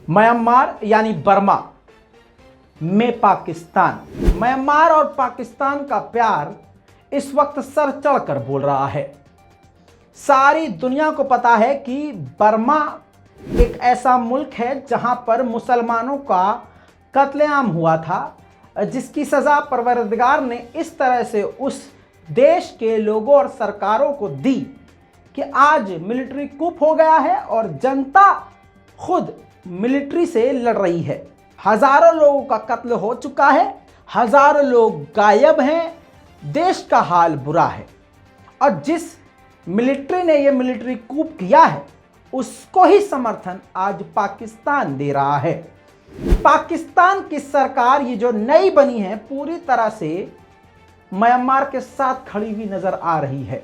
Myanmar यानी Burma में Pakistan. Myanmar और पाकिस्तान का प्यार इस वक्त सर चढ़कर बोल रहा है। सारी दुनिया को पता है कि बर्मा एक ऐसा मुल्क है जहां पर मुसलमानों का कत्लेआम हुआ था, जिसकी सज़ा परवरदिगार ने इस तरह से उस देश के लोगों और सरकारों को दी कि आज मिलिट्री कूप हो गया है और जनता खुद मिलिट्री से लड़ रही है। हज़ारों लोगों का कत्ल हो चुका है, हज़ारों लोग गायब हैं, देश का हाल बुरा है। और जिस मिलिट्री ने यह मिलिट्री कूप किया है उसको ही समर्थन आज पाकिस्तान दे रहा है। पाकिस्तान की सरकार ये जो नई बनी है पूरी तरह से म्यांमार के साथ खड़ी हुई नजर आ रही है।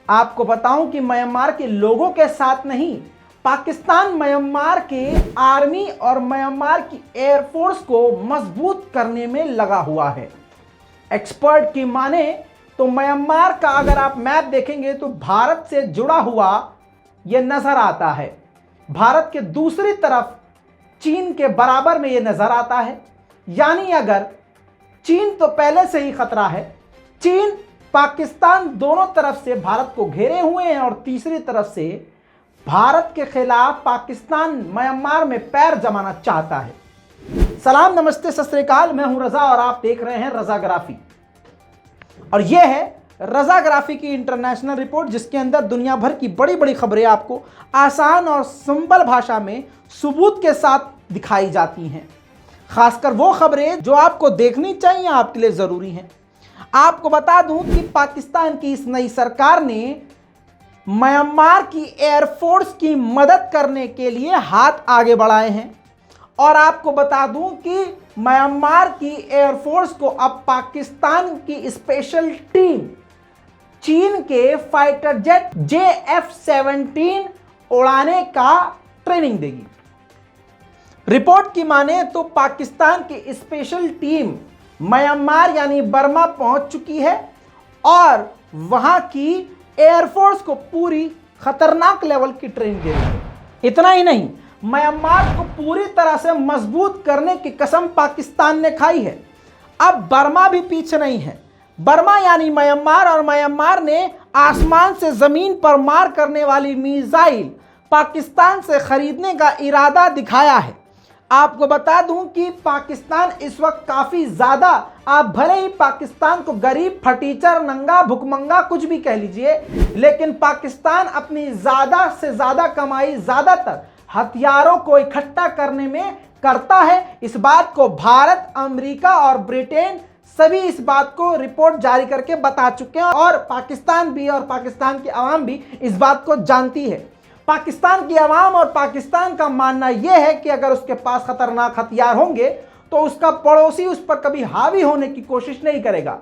आपको बताऊं कि म्यांमार के लोगों के साथ नहीं, पाकिस्तान म्यांमार के आर्मी और म्यांमार की एयरफोर्स को मजबूत करने में लगा हुआ है। एक्सपर्ट की माने तो म्यांमार का अगर आप मैप देखेंगे तो भारत से जुड़ा हुआ यह नजर आता है। भारत के दूसरी तरफ चीन के बराबर में यह नजर आता है। यानी अगर चीन तो पहले से ही खतरा है, चीन पाकिस्तान दोनों तरफ से भारत को घेरे हुए हैं और तीसरी तरफ से भारत के खिलाफ पाकिस्तान म्यांमार में पैर जमाना चाहता है। सलाम, नमस्ते, सत श्री अकाल। मैं हूं रजा और आप देख रहे हैं रजाग्राफी। और यह है रजाग्राफी की इंटरनेशनल रिपोर्ट, जिसके अंदर दुनिया भर की बड़ी बड़ी खबरें आपको आसान और सिंपल भाषा में सबूत के साथ दिखाई जाती हैं। खासकर वो खबरें जो आपको देखनी चाहिए, आपके लिए ज़रूरी हैं। आपको बता दूं कि पाकिस्तान की इस नई सरकार ने म्यांमार की एयरफोर्स की मदद करने के लिए हाथ आगे बढ़ाए हैं। और आपको बता दूं कि म्यांमार की एयरफोर्स को अब पाकिस्तान की स्पेशल टीम चीन के फाइटर जेट JF-17 उड़ाने का ट्रेनिंग देगी। रिपोर्ट की माने तो पाकिस्तान की स्पेशल टीम म्यांमार यानी बर्मा पहुंच चुकी है और वहां की एयरफोर्स को पूरी खतरनाक लेवल की ट्रेनिंग दे रही है। इतना ही नहीं, म्यांमार को पूरी तरह से मजबूत करने की कसम पाकिस्तान ने खाई है। अब बर्मा भी पीछे नहीं है। बर्मा यानी म्यांमार, और म्यांमार ने आसमान से जमीन पर मार करने वाली मिसाइल पाकिस्तान से खरीदने का इरादा दिखाया है। आपको बता दूं कि पाकिस्तान इस वक्त काफ़ी ज़्यादा, आप भले ही पाकिस्तान को गरीब, फटीचर, नंगा, भुखमंगा कुछ भी कह लीजिए, लेकिन पाकिस्तान अपनी ज़्यादा से ज़्यादा कमाई ज़्यादातर हथियारों को इकट्ठा करने में करता है। इस बात को भारत, अमेरिका और ब्रिटेन सभी इस बात को रिपोर्ट जारी करके बता चुके हैं और पाकिस्तान भी और पाकिस्तान की आवाम भी इस बात को जानती है। पाकिस्तान की आवाम और पाकिस्तान का मानना यह है कि अगर उसके पास खतरनाक हथियार होंगे तो उसका पड़ोसी उस पर कभी हावी होने की कोशिश नहीं करेगा,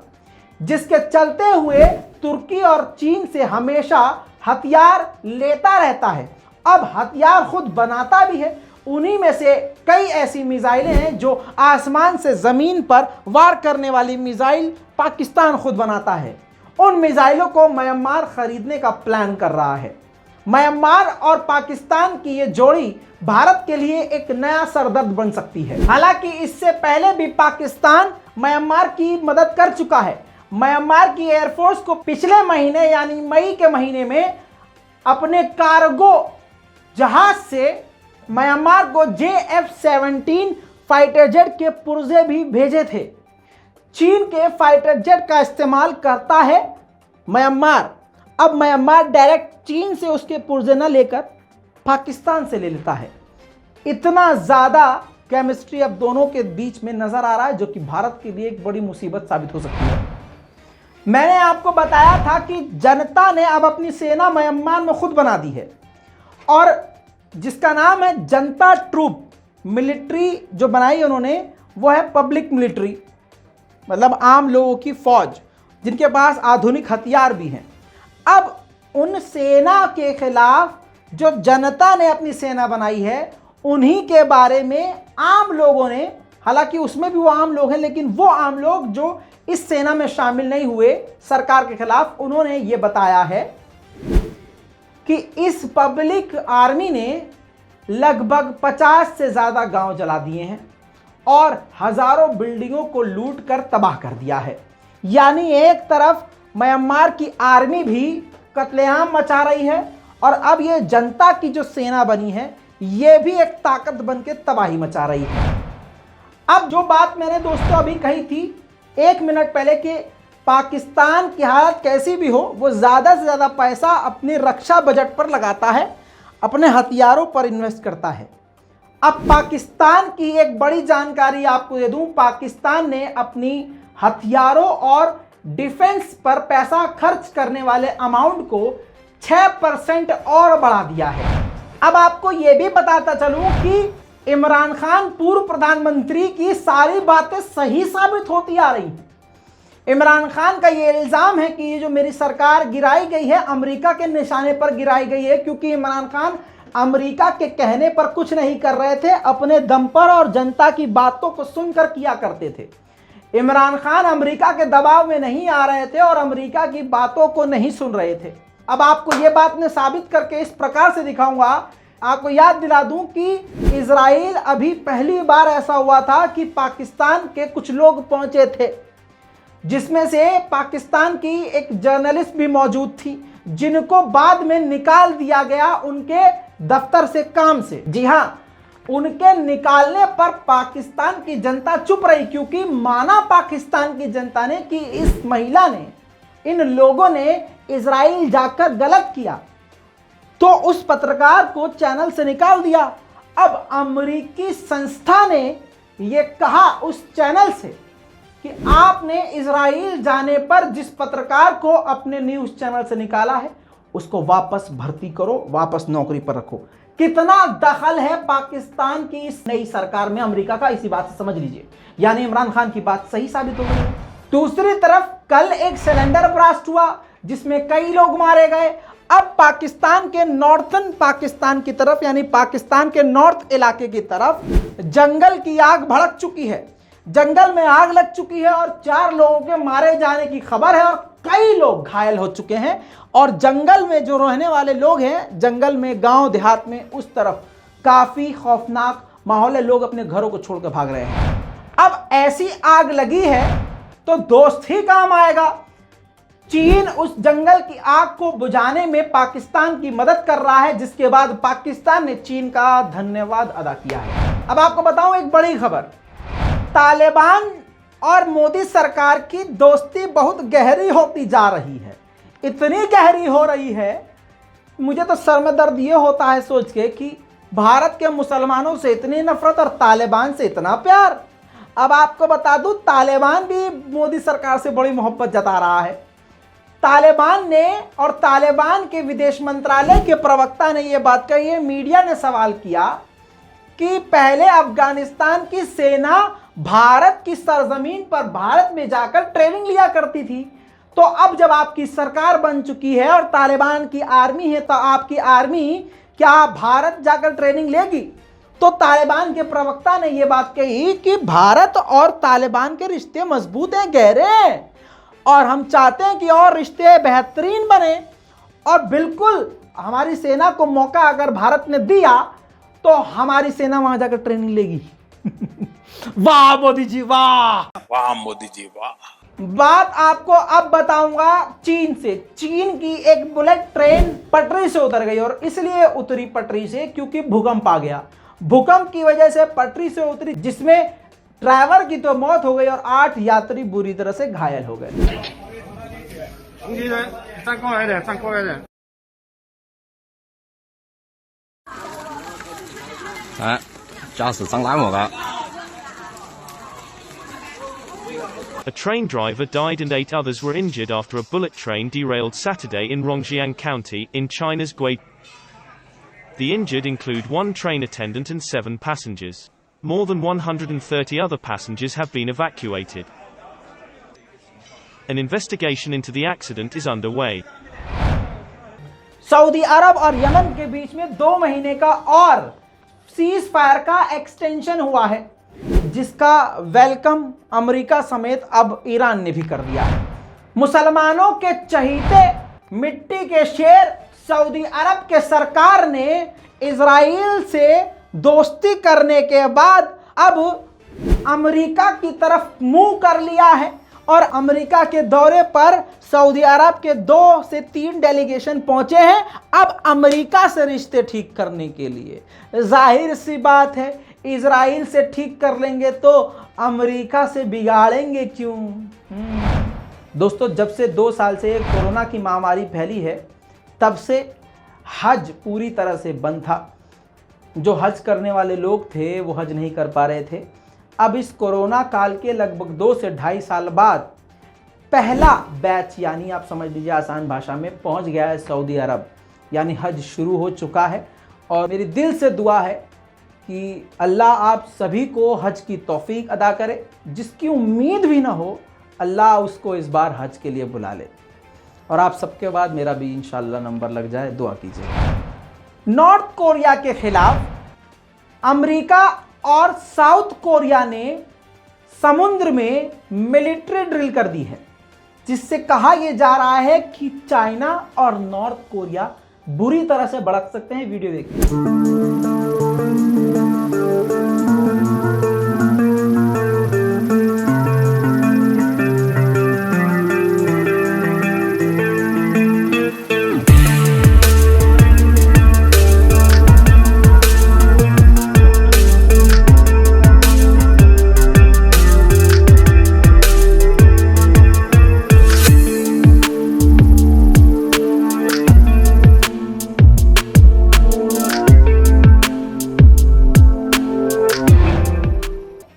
जिसके चलते हुए तुर्की और चीन से हमेशा हथियार लेता रहता है। अब हथियार खुद बनाता भी है। उन्हीं में से कई ऐसी मिसाइलें हैं जो आसमान से ज़मीन पर वार करने वाली मिसाइल पाकिस्तान खुद बनाता है। उन मिसाइलों को म्यांमार खरीदने का प्लान कर रहा है। म्यांमार और पाकिस्तान की ये जोड़ी भारत के लिए एक नया सरदर्द बन सकती है। हालांकि इससे पहले भी पाकिस्तान म्यांमार की मदद कर चुका है। म्यांमार की एयरफोर्स को पिछले महीने यानी मई के महीने में अपने कार्गो जहाज से म्यांमार को JF-17 फाइटर जेट के पुर्जे भी भेजे थे। चीन के फाइटर जेट का इस्तेमाल करता है म्यांमार। अब म्यांमार डायरेक्ट चीन से उसके पुर्जे न लेकर पाकिस्तान से ले लेता है। इतना ज़्यादा केमिस्ट्री अब दोनों के बीच में नज़र आ रहा है, जो कि भारत के लिए एक बड़ी मुसीबत साबित हो सकती है। मैंने आपको बताया था कि जनता ने अब अपनी सेना म्यांमार में खुद बना दी है और जिसका नाम है जनता ट्रूप मिलिट्री जो बनाई उन्होंने, वो है पब्लिक मिलिट्री, मतलब आम लोगों की फौज जिनके पास आधुनिक हथियार भी हैं। अब उन सेना के खिलाफ जो जनता ने अपनी सेना बनाई है उन्हीं के बारे में आम लोगों ने, हालांकि उसमें भी वो आम लोग हैं, लेकिन वो आम लोग जो इस सेना में शामिल नहीं हुए सरकार के खिलाफ, उन्होंने ये बताया है कि इस पब्लिक आर्मी ने लगभग 50 से ज्यादा गांव जला दिए हैं और हजारों बिल्डिंगों को लूट कर तबाह कर दिया है। यानी एक तरफ म्यांमार की आर्मी भी कत्लेआम मचा रही है और अब ये जनता की जो सेना बनी है ये भी एक ताकत बन के तबाही मचा रही है। अब जो बात मैंने दोस्तों अभी कही थी 1 मिनट पहले कि पाकिस्तान की हालत कैसी भी हो वो ज़्यादा से ज़्यादा पैसा अपने रक्षा बजट पर लगाता है, अपने हथियारों पर इन्वेस्ट करता है। अब पाकिस्तान की एक बड़ी जानकारी आपको दे दूं, पाकिस्तान ने अपनी हथियारों और डिफेंस पर पैसा खर्च करने वाले अमाउंट को 6% और बढ़ा दिया है। अब आपको यह भी बताता चलूं कि इमरान खान पूर्व प्रधानमंत्री की सारी बातें सही साबित होती आ रही हैं। इमरान खान का ये इल्ज़ाम है कि ये जो मेरी सरकार गिराई गई है अमेरिका के निशाने पर गिराई गई है, क्योंकि इमरान खान अमेरिका के कहने पर कुछ नहीं कर रहे थे, अपने दम पर और जनता की बातों को सुनकर किया करते थे। इमरान खान अमेरिका के दबाव में नहीं आ रहे थे और अमेरिका की बातों को नहीं सुन रहे थे। अब आपको ये बात मैं साबित करके इस प्रकार से दिखाऊंगा। आपको याद दिला दूं कि इजराइल अभी पहली बार ऐसा हुआ था कि पाकिस्तान के कुछ लोग पहुंचे थे, जिसमें से पाकिस्तान की एक जर्नलिस्ट भी मौजूद थी, जिनको बाद में निकाल दिया गया उनके दफ्तर से, काम से। जी हां, उनके निकालने पर पाकिस्तान की जनता चुप रही, क्योंकि माना पाकिस्तान की जनता ने कि इस महिला ने, इन लोगों ने इजराइल जाकर गलत किया, तो उस पत्रकार को चैनल से निकाल दिया। अब अमेरिकी संस्था ने यह कहा उस चैनल से कि आपने इजराइल जाने पर जिस पत्रकार को अपने न्यूज चैनल से निकाला है उसको वापस भर्ती करो, वापस नौकरी पर रखो। कितना दखल है पाकिस्तान की इस नई सरकार में अमेरिका का, इसी बात से समझ लीजिए। यानी इमरान खान की बात सही साबित हो गई है। दूसरी तरफ कल एक सिलेंडर ब्लास्ट हुआ जिसमें कई लोग मारे गए। अब पाकिस्तान के नॉर्थन पाकिस्तान की तरफ, यानी पाकिस्तान के नॉर्थ इलाके की तरफ जंगल की आग भड़क चुकी है, जंगल में आग लग चुकी है और 4 लोगों के मारे जाने की खबर है और कई लोग घायल हो चुके हैं। और जंगल में जो रहने वाले लोग हैं, जंगल में, गांव देहात में, उस तरफ काफी खौफनाक माहौल है, लोग अपने घरों को छोड़कर भाग रहे हैं। अब ऐसी आग लगी है तो दोस्त ही काम आएगा। चीन उस जंगल की आग को बुझाने में पाकिस्तान की मदद कर रहा है, जिसके बाद पाकिस्तान ने चीन का धन्यवाद अदा किया है। अब आपको बताऊं एक बड़ी खबर, तालिबान और मोदी सरकार की दोस्ती बहुत गहरी होती जा रही है। इतनी गहरी हो रही है, मुझे तो सर में दर्द ये होता है सोच के कि भारत के मुसलमानों से इतनी नफरत और तालिबान से इतना प्यार। अब आपको बता दूं, तालिबान भी मोदी सरकार से बड़ी मोहब्बत जता रहा है। तालिबान ने और तालिबान के विदेश मंत्रालय के प्रवक्ता ने यह बात कही है, मीडिया ने सवाल किया कि पहले अफगानिस्तान की सेना भारत की सरजमीन पर, भारत में जाकर ट्रेनिंग लिया करती थी, तो अब जब आपकी सरकार बन चुकी है और तालिबान की आर्मी है, तो आपकी आर्मी क्या भारत जाकर ट्रेनिंग लेगी? तो तालिबान के प्रवक्ता ने यह बात कही कि भारत और तालिबान के रिश्ते मजबूत हैं, गहरे हैं, और हम चाहते हैं कि और रिश्ते बेहतरीन बने, और बिल्कुल हमारी सेना को मौका अगर भारत ने दिया तो हमारी सेना वहां जाकर ट्रेनिंग लेगी। वाह मोदी जी वाह, वाह मोदी जी वाह। बात आपको अब बताऊंगा चीन से। चीन की एक बुलेट ट्रेन पटरी से उतर गई, और इसलिए उतरी पटरी से क्योंकि भूकंप आ गया। भूकंप की वजह से पटरी से उतरी, जिसमें ड्राइवर की तो मौत हो गई और 8 यात्री बुरी तरह से घायल हो गए। 驾驶上拦我噶。 A train driver died and 8 others were injured after a bullet train derailed Saturday in Rongjiang County, in China's Guizhou. The injured include 1 train attendant and 7 passengers. More than 130 other passengers have been evacuated. An investigation into the accident is underway. Saudi Arab और Yemen के बीच में 2 महीने का और cease fire का extension हुआ है, जिसका वेलकम अमेरिका समेत अब ईरान ने भी कर दिया है। मुसलमानों के चहीते, मिट्टी के शेर सऊदी अरब के सरकार ने इजराइल से दोस्ती करने के बाद अब अमेरिका की तरफ मुंह कर लिया है और अमेरिका के दौरे पर सऊदी अरब के 2 से 3 डेलीगेशन पहुंचे हैं अब अमेरिका से रिश्ते ठीक करने के लिए। जाहिर सी बात है, इजराइल से ठीक कर लेंगे तो अमेरिका से बिगाड़ेंगे क्यों? दोस्तों, जब से 2 साल से कोरोना की महामारी फैली है तब से हज पूरी तरह से बंद था। जो हज करने वाले लोग थे वो हज नहीं कर पा रहे थे। अब इस कोरोना काल के लगभग 2 से 2.5 साल बाद पहला बैच, यानी आप समझ लीजिए आसान भाषा में, पहुंच गया है सऊदी अरब, यानी हज शुरू हो चुका है। और मेरी दिल से दुआ है कि अल्लाह आप सभी को हज की तौफीक अदा करे। जिसकी उम्मीद भी ना हो, अल्लाह उसको इस बार हज के लिए बुला ले और आप सबके बाद मेरा भी इंशाअल्लाह नंबर लग जाए। दुआ कीजिए। नॉर्थ कोरिया के खिलाफ अमेरिका और साउथ कोरिया ने समुद्र में मिलिट्री ड्रिल कर दी है, जिससे कहा यह जा रहा है कि चाइना और नॉर्थ कोरिया बुरी तरह से भड़क सकते हैं। वीडियो देखिए।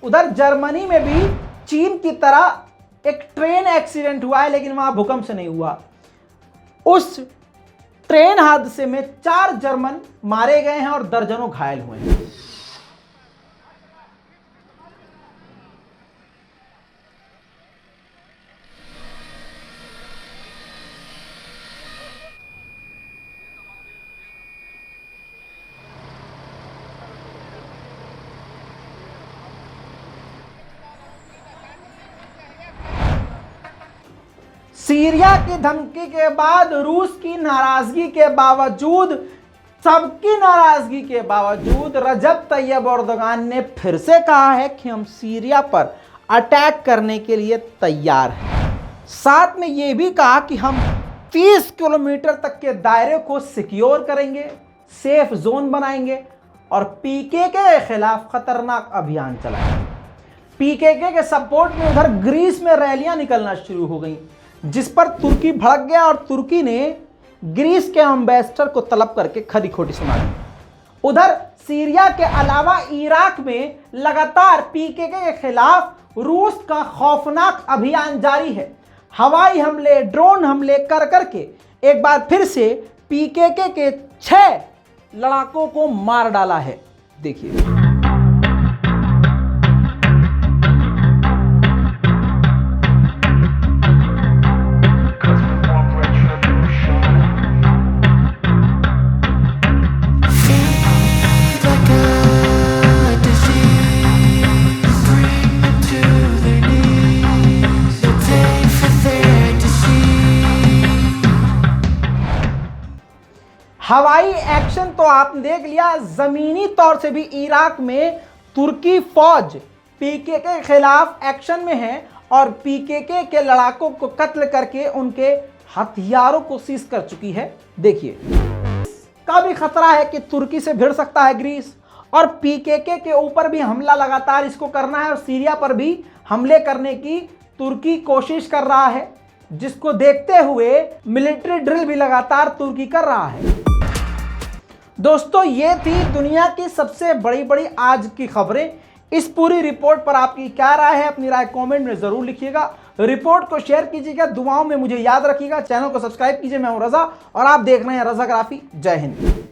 उधर जर्मनी में भी चीन की तरह एक ट्रेन एक्सीडेंट हुआ है, लेकिन वहां भूकंप से नहीं हुआ। उस ट्रेन हादसे में 4 जर्मन मारे गए हैं और दर्जनों घायल हुए हैं। सीरिया की धमकी के बाद, रूस की नाराजगी के बावजूद, सबकी नाराजगी के बावजूद रजब तैयब एर्दोगान ने फिर से कहा है कि हम सीरिया पर अटैक करने के लिए तैयार हैं। साथ में यह भी कहा कि हम 30 किलोमीटर तक के दायरे को सिक्योर करेंगे, सेफ जोन बनाएंगे और पीकेके के खिलाफ खतरनाक अभियान चलाएंगे। पीकेके के सपोर्ट में उधर ग्रीस में रैलियां निकलना शुरू हो गई, जिस पर तुर्की भड़क गया और तुर्की ने ग्रीस के एम्बेसडर को तलब करके खरी खोटी सुना दी। उधर सीरिया के अलावा इराक में लगातार पीकेके के खिलाफ रूस का खौफनाक अभियान जारी है। हवाई हमले, ड्रोन हमले कर करके एक बार फिर से पीकेके के 6 लड़ाकों को मार डाला है। देखिए। हवाई एक्शन तो आपने देख लिया, जमीनी तौर से भी इराक में तुर्की फौज पीकेके के खिलाफ एक्शन में है और पीकेके के लड़ाकों को कत्ल करके उनके हथियारों को सीज कर चुकी है। देखिए, का भी खतरा है कि तुर्की से भिड़ सकता है ग्रीस और पीकेके के ऊपर भी हमला लगातार इसको करना है और सीरिया पर भी हमले करने की तुर्की कोशिश कर रहा है, जिसको देखते हुए मिलिट्री ड्रिल भी लगातार तुर्की कर रहा है। दोस्तों, ये थी दुनिया की सबसे बड़ी बड़ी आज की खबरें। इस पूरी रिपोर्ट पर आपकी क्या राय है? अपनी राय कमेंट में जरूर लिखिएगा। रिपोर्ट को शेयर कीजिएगा, दुआओं में मुझे याद रखिएगा। चैनल को सब्सक्राइब कीजिए। मैं हूं रजा और आप देख रहे हैं रजाग्राफी। जय हिंद।